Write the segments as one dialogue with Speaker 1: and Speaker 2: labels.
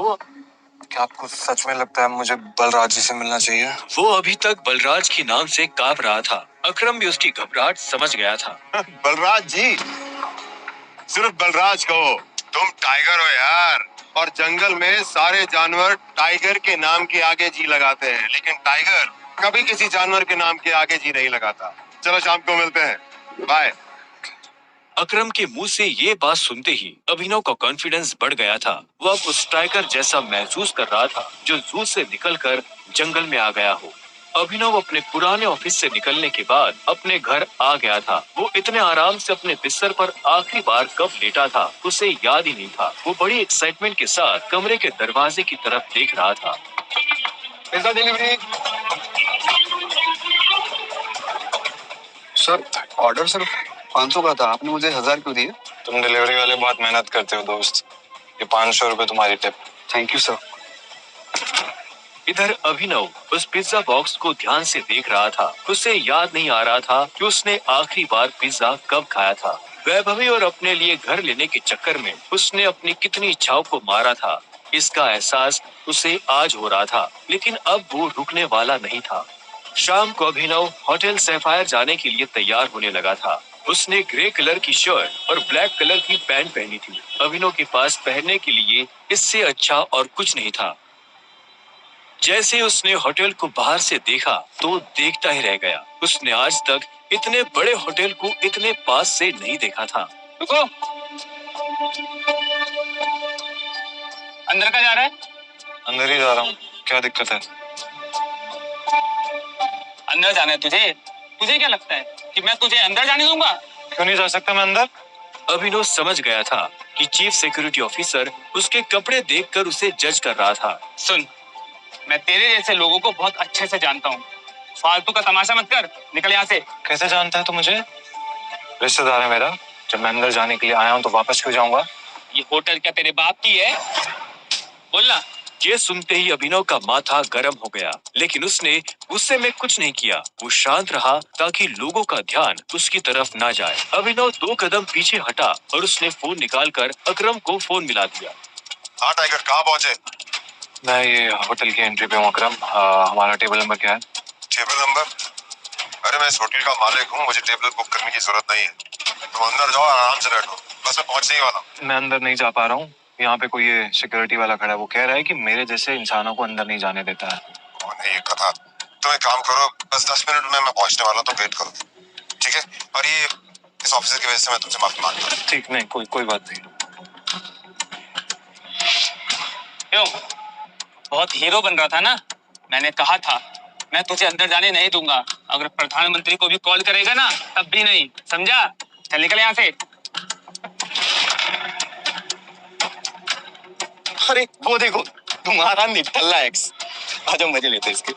Speaker 1: वो क्या आपको सच में लगता है मुझे बलराज जी से मिलना चाहिए?
Speaker 2: वो अभी तक बलराज के नाम से कांप रहा था। अकरम भी उसकी घबराहट समझ गया था।
Speaker 3: बलराज जी, सिर्फ बलराज कहो, तुम टाइगर हो यार। और जंगल में सारे जानवर टाइगर के नाम के आगे जी लगाते हैं, लेकिन टाइगर कभी किसी जानवर के नाम के आगे जी नहीं लगाता। चलो शाम को मिलते हैं, बाय।
Speaker 2: अकरम के मुंह से ये बात सुनते ही अभिनव का कॉन्फिडेंस बढ़ गया था। वो अब उस टाइगर जैसा महसूस कर रहा था जो जू से निकलकर जंगल में आ गया हो। अभिनव अपने पुराने ऑफिस से निकलने के बाद अपने घर आ गया था। वो इतने आराम से अपने बिस्तर पर आखिरी बार कब लेटा था उसे याद ही नहीं था। वो बड़ी एक्साइटमेंट के साथ कमरे के दरवाजे की तरफ देख रहा था।
Speaker 3: Pizza delivery.
Speaker 1: सर, ऑर्डर सिर्फ 500 का था, आपने मुझे 1000 क्यों दिए? तुम डिलीवरी वाले बहुत मेहनत करते हो दोस्त। ये 500 रुपए तुम्हारी टिप। Thank you sir.
Speaker 2: इधर अभिनव उस पिज्जा बॉक्स को ध्यान से देख रहा था। उसे याद नहीं आ रहा था कि उसने आखिरी बार पिज्जा कब खाया था। वैभवी और अपने लिए घर लेने के चक्कर में उसने अपनी कितनी इच्छाओं को मारा था, इसका एहसास उसे आज हो रहा था। लेकिन अब वो रुकने वाला नहीं था। शाम को अभिनव होटल सैफायर जाने के लिए तैयार होने लगा था। उसने ग्रे कलर की शर्ट और ब्लैक कलर की पैंट पहनी थी। अभिनव के पास पहनने के लिए इससे अच्छा और कुछ नहीं था। जैसे उसने होटल को बाहर से देखा तो देखता ही रह गया। उसने आज तक इतने बड़े होटल को इतने पास से नहीं देखा था।
Speaker 4: रुको, अंदर का जा रहा है?
Speaker 1: अंदर ही जा रहा हूँ, क्या दिक्कत है?
Speaker 4: अंदर जाना है तुझे? तुझे क्या लगता है कि मैं तुझे अंदर जाने दूंगा?
Speaker 1: क्यों नहीं जा सकता मैं अंदर?
Speaker 2: अभिनव समझ गया था कि चीफ सिक्योरिटी ऑफिसर उसके कपड़े देखकर उसे जज कर रहा था।
Speaker 4: सुन, मैं तेरे जैसे लोगों को बहुत अच्छे से जानता हूँ। फालतू का तमाशा मत कर, निकल यहाँ से।
Speaker 1: कैसे जानता है तू मुझे? रिश्तेदार है मेरा। जब मैं अंदर जाने के लिए आया हूँ तो वापस क्यों जाऊंगा?
Speaker 4: ये होटल क्या तेरे बाप की है? बोलना।
Speaker 2: ये सुनते ही अभिनव का माथा गर्म हो गया, लेकिन उसने गुस्से में कुछ नहीं किया। वो शांत रहा ताकि लोगों का ध्यान उसकी तरफ ना जाए। अभिनव 2 कदम पीछे हटा और उसने फोन निकालकर अकरम को फोन मिला दिया।
Speaker 3: हाँ टाइगर, कहाँ पहुँचे?
Speaker 1: मैं ये होटल की एंट्री पे हूँ अकरम। हमारा टेबल नंबर क्या है?
Speaker 3: Table number? अरे मैं इस होटल का मालिक हूँ, मुझे टेबल बुक करने की जरूरत नहीं है। तुम अंदर जाओ, आराम से बैठो, बस मैं पहुँचने ही वाला हूँ।
Speaker 1: मैं अंदर नहीं जा पा रहा हूँ। यहाँ पे कोई ये सिक्योरिटी वाला खड़ा है, वो कह रहा है कि मेरे जैसे इंसानों को अंदर नहीं जाने देता है।
Speaker 3: कौन है ये कथा? तुम एक काम करो, बस 10 मिनट में मैं पहुँचने वाला हूँ, तो वेट करो, ठीक है? और ये इस ऑफिसर की वजह से मैं तुमसे माफी मांगता हूँ।
Speaker 1: ठीक, नहीं, कोई बात नहीं।
Speaker 4: क्यों? बहुत हीरो बन रहा था ना? मैंने कहा था मैं तुझे अंदर जाने नहीं दूंगा। अगर प्रधानमंत्री को भी कॉल करेगा ना तब भी नहीं, समझा? चल निकल यहाँ से।
Speaker 5: अरे वो देखो, तुम्हारा निठल्ला एक्स। आ जाओ, मजे लेते इसके।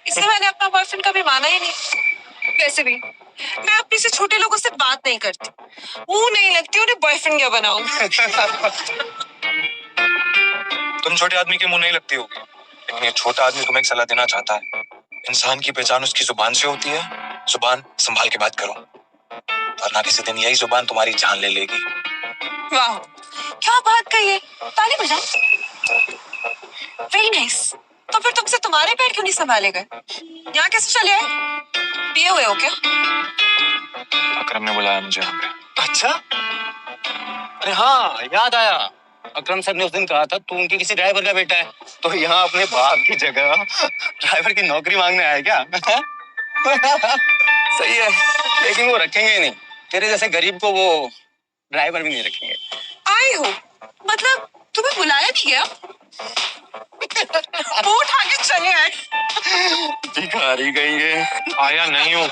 Speaker 6: इससे मैंने अपना बॉयफ्रेंड कभी माना ही नहीं। वैसे भी मैं अपने से छोटे लोगों से बात नहीं करती, मुंह नहीं लगती, उन्हें बॉयफ्रेंड क्या बनाऊं?
Speaker 1: तुम छोटे आदमी के मुंह नहीं लगती होगी, लेकिन ये छोटा आदमी तुम्हें एक सलाह देना चाहता है। इंसान की पहचान उसकी जुबान से होती है। जुबान संभाल के बात करो, वरना किसी दिन यही जुबान तुम्हारी जान ले लेगी।
Speaker 6: वाह, क्या बात कही है। ताली बजाओ। Very nice. तो फिर तुमसे तुम्हारे पैर क्यों नहीं संभाले गए? यहाँ कैसे चले आए? पिए हुए हो क्या?
Speaker 1: अकरम ने बुलाया मुझे यहाँ पे।
Speaker 5: अच्छा, अरे हाँ, याद आया। अकरम सर ने उस दिन कहा था तू उनके किसी ड्राइवर का बेटा है, तो यहाँ अपने बाप की जगह ड्राइवर की नौकरी मांगने आया क्या? सही है, लेकिन वो रखेंगे ही नहीं। तेरे जैसे गरीब को वो ड्राइवर भी नहीं रखेंगे।
Speaker 6: आए हो मतलब तुम्हें बुलाया नहीं गया? वो उठा के चले आए।
Speaker 5: भिखारी गई।
Speaker 1: आया नहीं हूँ,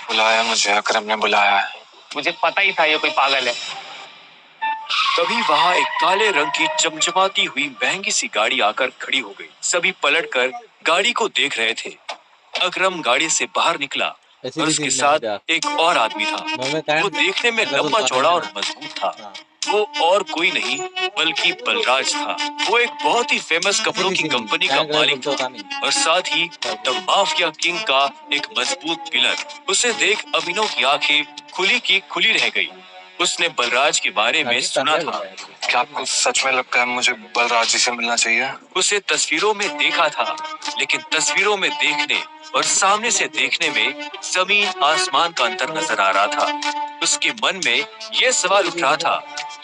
Speaker 1: बुलाया मुझे, अकरम ने बुलाया है।
Speaker 4: मुझे पता ही था ये कोई पागल है।
Speaker 2: तभी वहाँ एक काले रंग की चमचमाती हुई महंगी सी गाड़ी आकर खड़ी हो गई। सभी पलटकर गाड़ी को देख रहे थे। अकरम गाड़ी से बाहर निकला और उसके साथ एक और आदमी था। वो देखने में लंबा चौड़ा और मजबूत था। वो और कोई नहीं बल्कि बलराज था। वो एक बहुत ही फेमस कपड़ों की कंपनी का मालिक था और साथ ही द माफिया किंग का एक मजबूत पिलर। उसे देख अभिनव की आंखें खुली की खुली रह गई। उसने बलराज के बारे में सुना था।
Speaker 1: क्या आपको सच में लगता है मुझे बलराज जी से मिलना चाहिए?
Speaker 2: उसे तस्वीरों में देखा था, लेकिन तस्वीरों में देखने और सामने से देखने में जमीन आसमान का अंतर नजर आ रहा था। उसके मन में यह सवाल उठ रहा था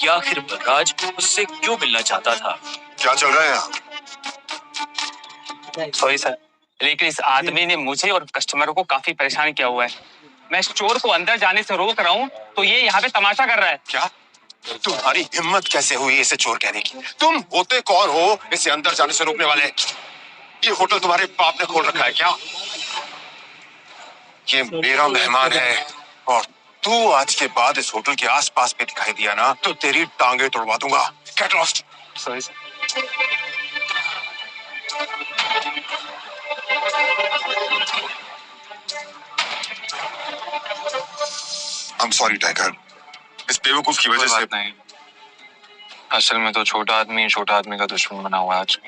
Speaker 2: कि आखिर बलराज उससे क्यों मिलना चाहता था।
Speaker 3: क्या चल रहा है यहाँ?
Speaker 4: सॉरी सर, लेकिन इस आदमी ने मुझे और कस्टमरों को काफी परेशान किया हुआ है। मैं स्टोर को अंदर जाने से रोक रहा हूँ तो ये यहाँ पे तमाशा कर रहा है।
Speaker 3: क्या तुम्हारी हिम्मत कैसे हुई इसे चोर कहने की? तुम होते कौन हो इसे अंदर जाने से रोकने वाले? ये होटल तुम्हारे बाप ने खोल रखा है क्या? ये मेरा मेहमान है और तू आज के बाद इस होटल के आसपास में दिखाई दिया ना तो तेरी टांगे तोड़वा दूंगा। Get lost.
Speaker 4: Sorry sir.
Speaker 3: I am sorry tiger, इस बेवकूफ की वजह से।
Speaker 1: नहीं, असल में तो छोटा आदमी का दुश्मन बना हुआ है आज।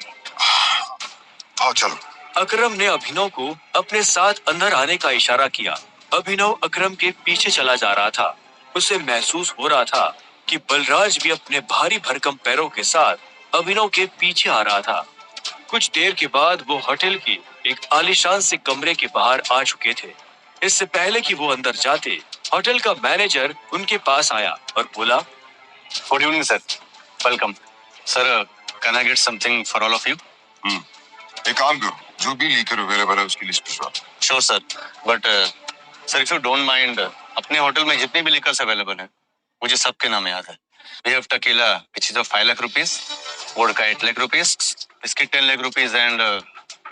Speaker 3: आओ चलो।
Speaker 2: अकरम ने अभिनव को अपने साथ अंदर आने का इशारा किया। अभिनव अकरम के पीछे चला जा रहा था। उसे महसूस हो रहा था कि बलराज भी अपने भारी भरकम पैरों के साथ अभिनव के पीछे आ रहा था। कुछ देर के बाद वो होटल के एक आलीशान से कमरे के बाहर आ चुके थे। इससे पहले कि वो अंदर जाते, होटल का मैनेजर उनके पास आया और बोला,
Speaker 5: good evening sir, welcome sir, can I get something for all of you?
Speaker 3: एक काम करो, जो भी लीकर अवेलेबल है उसकी लिस्ट भिजवा।
Speaker 5: Sure sir, but sir if you don't mind, अपने होटल में जितने भी लिकर्स अवेलेबल है मुझे सबके नाम याद है। We have tequila which is of 5 lakh rupees, vodka 8 lakh rupees, whisky 10 lakh rupees and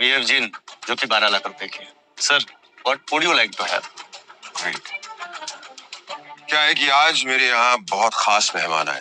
Speaker 5: we have gin जो कि 12 लाख रुपए की है। Sir what would you like to have?
Speaker 3: क्या है कि आज मेरे यहाँ बहुत खास मेहमान आए।